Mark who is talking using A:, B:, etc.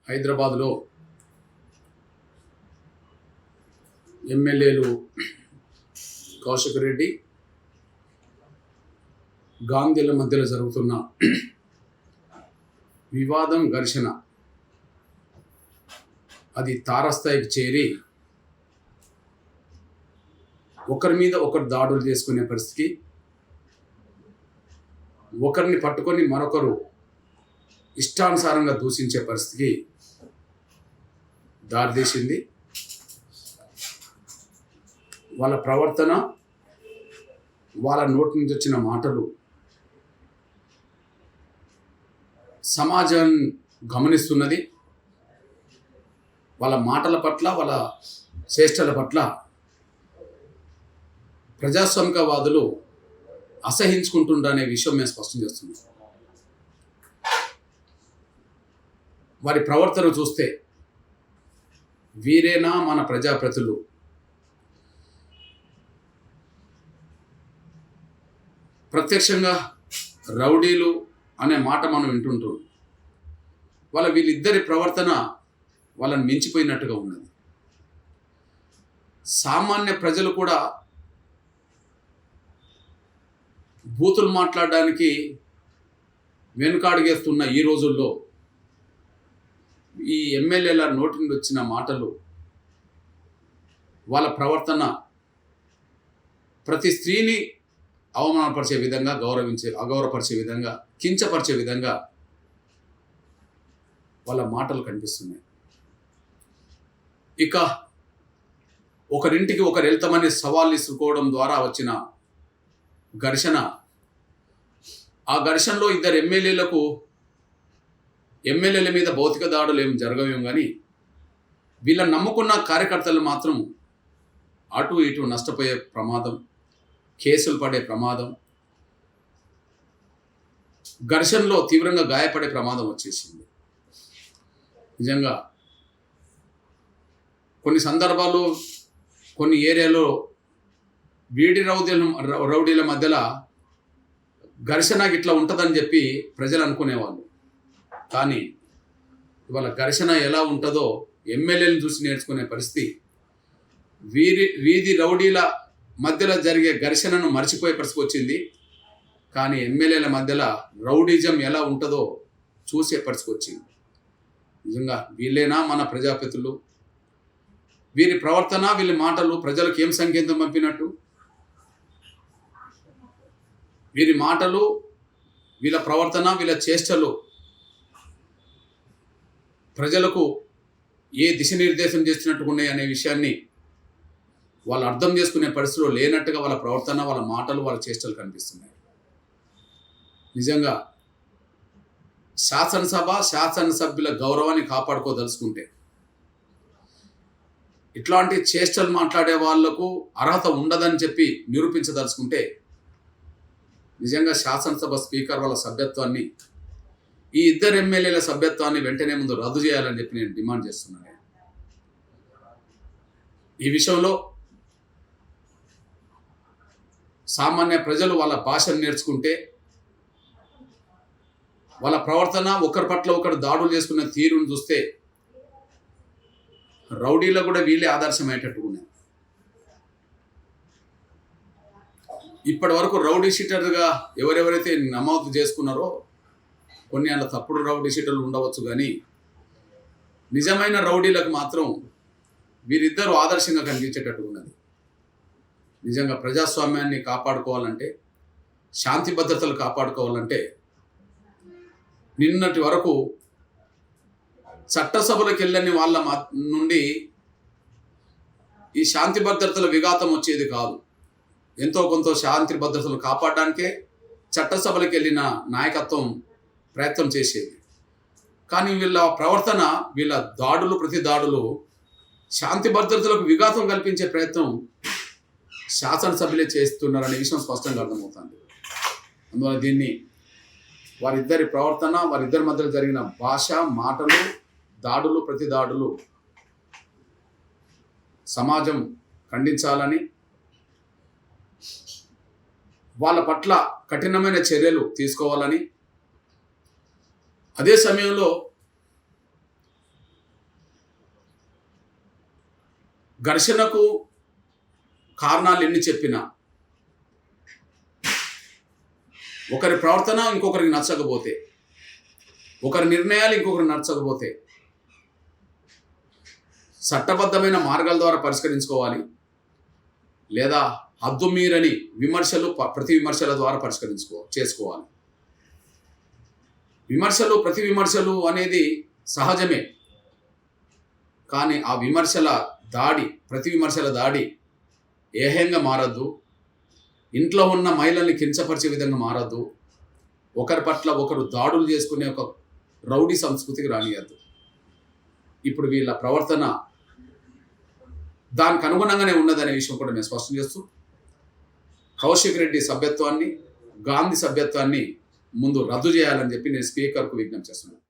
A: హైదరాబాద్లో ఎమ్మెల్యేలు కౌశిక్ రెడ్డి గాంధీల మధ్యలో జరుగుతున్న వివాదం ఘర్షణ అది తారస్థాయికి చేరి ఒకరి మీద ఒకరు దాడులు చేసుకునే పరిస్థితికి, ఒకరిని పట్టుకొని మరొకరు ఇష్టానుసారంగా దూషించే పరిస్థితికి దారితీసింది. వాళ్ళ ప్రవర్తన, వాళ్ళ నోటి నుంచి వచ్చిన మాటలు సమాజం గమనిస్తున్నది. వాళ్ళ మాటల పట్ల, వాళ్ళ చేష్టల పట్ల ప్రజాస్వామికవాదులు అసహించుకుంటుండనే విషయం మేము స్పష్టం చేస్తున్నాం. వారి ప్రవర్తన చూస్తే వీరేనా మన ప్రజాప్రతినిధులు? ప్రత్యక్షంగా రౌడీలు అనే మాట మనం వింటుంటాం. వీళ్ళిద్దరి ప్రవర్తన వాళ్ళని మించిపోయినట్టుగా ఉన్నది. సామాన్య ప్రజలు కూడా బూతులు మాట్లాడడానికి వెనుకాడుగేస్తున్న ఈ రోజుల్లో ఈ ఎమ్మెల్యేల నోటి నుండి వచ్చిన మాటలు, వాళ్ళ ప్రవర్తన ప్రతి స్త్రీని అవమానపరిచే విధంగా, అగౌరవపరిచే విధంగా, కించపరిచే విధంగా వాళ్ళ మాటలు కనిపిస్తున్నాయి. ఇక ఒకరింటికి ఒకరు వెళ్తామని సవాళ్ళు ఇసుకోవడం ద్వారా వచ్చిన ఘర్షణ, ఆ ఘర్షణలో ఇద్దరు ఎమ్మెల్యేల మీద భౌతిక దాడులు ఏం జరగవేం కానీ వీళ్ళని నమ్ముకున్న కార్యకర్తలు మాత్రం అటు ఇటు నష్టపోయే ప్రమాదం, కేసులు పడే ప్రమాదం, ఘర్షణలో తీవ్రంగా గాయపడే ప్రమాదం వచ్చేసింది. నిజంగా కొన్ని సందర్భాల్లో కొన్ని ఏరియాలో రౌడీల మధ్యలో ఘర్షణ ఇట్లా ఉంటుందని చెప్పి ప్రజలు అనుకునేవాళ్ళు. కానీ ఇవాళ ఘర్షణ ఎలా ఉంటుందో ఎమ్మెల్యేలను చూసి నేర్చుకునే పరిస్థితి. వీధి రౌడీల మధ్యలో జరిగే ఘర్షణను మర్చిపోయే పరిస్థితి వచ్చింది. కానీ ఎమ్మెల్యేల మధ్యలో రౌడీజం ఎలా ఉంటుందో చూసే పరిస్థితి వచ్చింది. నిజంగా వీళ్ళేనా మన ప్రజాప్రతినిధులు? వీరి ప్రవర్తన, వీళ్ళ మాటలు ప్రజలకు ఏం సంకేతం పంపినట్టు? వీరి మాటలు, వీళ్ళ ప్రవర్తన, వీళ్ళ చేష్టలు ప్రజలకు ఏ దిశనిర్దేశం చేస్తున్నట్టుగా ఉన్నాయి అనే విషయాన్ని వాళ్ళు అర్థం చేసుకునే పరిస్థితిలో లేనట్టుగా వాళ్ళ ప్రవర్తన, వాళ్ళ మాటలు, వాళ్ళ చేష్టలు కనిపిస్తున్నాయి. నిజంగా శాసనసభ్యుల గౌరవాన్ని కాపాడుకోదలుచుకుంటే, ఇట్లాంటి చేష్టలు మాట్లాడే వాళ్లకు అర్హత ఉండదని చెప్పి నిరూపించదలుచుకుంటే, నిజంగా శాసనసభ స్పీకర్ వాళ్ళ సభ్యత్వాన్ని, ఈ ఇద్దరు ఎమ్మెల్యేల సభ్యత్వాన్ని వెంటనే ముందు రద్దు చేయాలని చెప్పి నేను డిమాండ్ చేస్తున్నాను. ఈ విషయంలో సామాన్య ప్రజలు వాళ్ళ భాషను నేర్చుకుంటే, వాళ్ళ ప్రవర్తన, ఒకరి పట్ల ఒకరు దాడులు చేసుకున్న తీరును చూస్తే రౌడీలో కూడా వీళ్ళే ఆదర్శమయ్యేటట్టుగా ఉన్నాయి. ఇప్పటి వరకు రౌడీ షీటర్గా ఎవరెవరైతే నమోదు చేసుకున్నారో, కొన్ని అలా తప్పుడు రౌడీ షీటర్లు ఉండవచ్చు, కానీ నిజమైన రౌడీలకు మాత్రం వీరిద్దరూ ఆదర్శంగా కనిపించేటట్టుగా ఉన్నది. నిజంగా ప్రజాస్వామ్యాన్ని కాపాడుకోవాలంటే, శాంతి భద్రతలు కాపాడుకోవాలంటే, నిన్నటి వరకు చట్టసభలకు వెళ్ళని వాళ్ళ నుండి ఈ శాంతి భద్రతల విఘాతం వచ్చేది కాదు. ఎంతో కొంత శాంతి భద్రతలు కాపాడడానికే చట్టసభలకు వెళ్ళిన నాయకత్వం ప్రయత్నం చేసేది. కానీ వీళ్ళ ప్రవర్తన, వీళ్ళ ప్రతి దాడులు శాంతి భద్రతలకు విఘాతం కల్పించే ప్రయత్నం శాసనసభ్యులే చేస్తున్నారనే విషయం స్పష్టంగా అర్థమవుతుంది. అందువల్ల దీన్ని వారిద్దరి ప్రవర్తన, వారిద్దరి మధ్యలో జరిగిన భాష, మాటలు, ప్రతి దాడులు సమాజం ఖండించాలని, వాళ్ళ పట్ల కఠినమైన చర్యలు తీసుకోవాలని, అదే సమయంలో ఘర్షణకు కారణాలు ఎన్ని చెప్పినా ఒకరి ప్రవర్తన ఇంకొకరికి నచ్చకపోతే, ఒకరి నిర్ణయాలు ఇంకొకరికి నచ్చకపోతే చట్టబద్ధమైన మార్గాల ద్వారా పరిష్కరించుకోవాలి, లేదా హద్దు మీరని విమర్శలు ప్రతి విమర్శల ద్వారా చేసుకోవాలి. విమర్శలు ప్రతి విమర్శలు అనేది సహజమే, కానీ ఆ ప్రతి విమర్శల దాడి ఏహ్యంగా మారద్దు, ఇంట్లో ఉన్న మహిళల్ని కించపరిచే విధంగా మారద్దు, ఒకరి పట్ల ఒకరు దాడులు చేసుకునే ఒక రౌడీ సంస్కృతికి రానియద్దు. ఇప్పుడు వీళ్ళ ప్రవర్తన దానికి అనుగుణంగానే ఉన్నదనే విషయం కూడా నేను స్పష్టం చేస్తూ, కౌశిక్ రెడ్డి సభ్యత్వాన్ని, గాంధీ సభ్యత్వాన్ని ముందు రద్దు చేయాలని చెప్పి నేను స్పీకర్కు విజ్ఞప్తి చేస్తున్నాను.